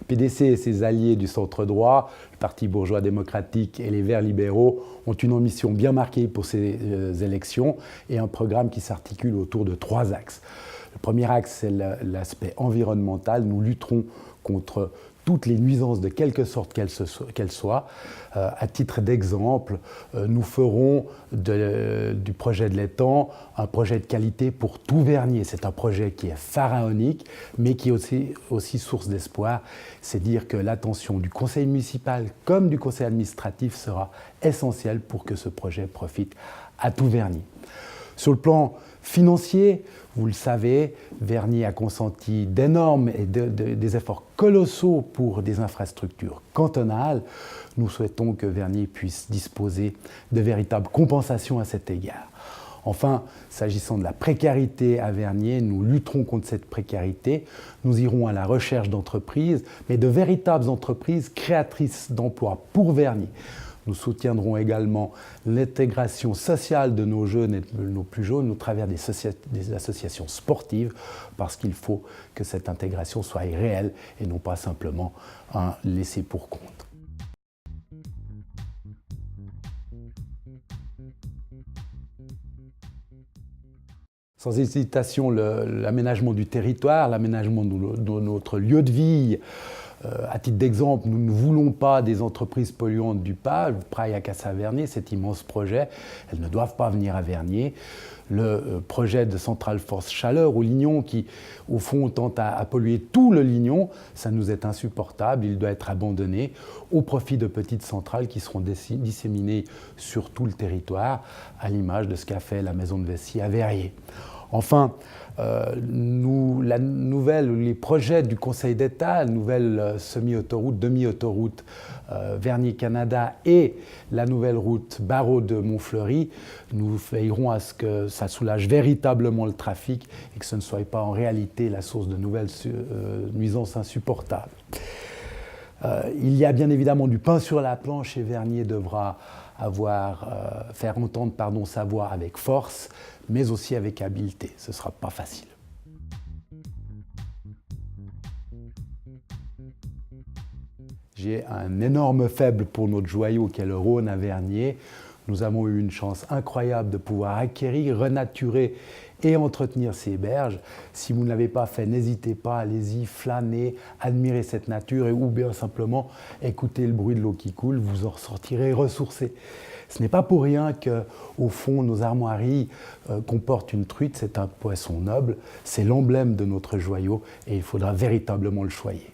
PDC et ses alliés du centre droit, le Parti bourgeois démocratique et les Verts libéraux, ont une ambition bien marquée pour ces élections et un programme qui s'articule autour de 3 axes. Le premier axe, c'est l'aspect environnemental. Nous lutterons contre toutes les nuisances de quelque sorte qu'elles soient. À titre d'exemple, nous ferons du projet de l'étang un projet de qualité pour tout Vernier. C'est un projet qui est pharaonique, mais qui est aussi source d'espoir. C'est dire que l'attention du conseil municipal comme du conseil administratif sera essentielle pour que ce projet profite à tout Vernier. Sur le plan financier, vous le savez, Vernier a consenti d'énormes et des efforts colossaux pour des infrastructures cantonales. Nous souhaitons que Vernier puisse disposer de véritables compensations à cet égard. Enfin, s'agissant de la précarité à Vernier, nous lutterons contre cette précarité. Nous irons à la recherche d'entreprises, mais de véritables entreprises créatrices d'emplois pour Vernier. Nous soutiendrons également l'intégration sociale de nos jeunes et de nos plus jeunes au travers des associations sportives, parce qu'il faut que cette intégration soit réelle et non pas simplement un laissé pour compte. Sans hésitation, l'aménagement du territoire, l'aménagement de notre lieu de vie. À titre d'exemple, nous ne voulons pas des entreprises polluantes du PAL, Praille-Cassa Vernier, cet immense projet. Elles ne doivent pas venir à Vernier. Le projet de centrale force chaleur au Lignon, qui au fond tente à polluer tout le Lignon, ça nous est insupportable. Il doit être abandonné au profit de petites centrales qui seront disséminées sur tout le territoire, à l'image de ce qu'a fait la maison de Vessy à Verrier. Enfin, les projets du Conseil d'État, la nouvelle semi-autoroute, demi-autoroute Vernier-Canada et la nouvelle route Barreau de Montfleury, nous veillerons à ce que ça soulage véritablement le trafic et que ce ne soit pas en réalité la source de nouvelles nuisances insupportables. Il y a bien évidemment du pain sur la planche et Vernier devra faire entendre sa voix avec force, mais aussi avec habileté. Ce ne sera pas facile. J'ai un énorme faible pour notre joyau qu'est le Rhône à Vernier. Nous avons eu une chance incroyable de pouvoir acquérir, renaturer et entretenir ces berges. Si vous ne l'avez pas fait, n'hésitez pas, allez-y, flânez, admirez cette nature ou bien simplement écoutez le bruit de l'eau qui coule, vous en ressortirez ressourcés. Ce n'est pas pour rien qu'au fond, nos armoiries comportent une truite, c'est un poisson noble, c'est l'emblème de notre joyau et il faudra véritablement le choyer.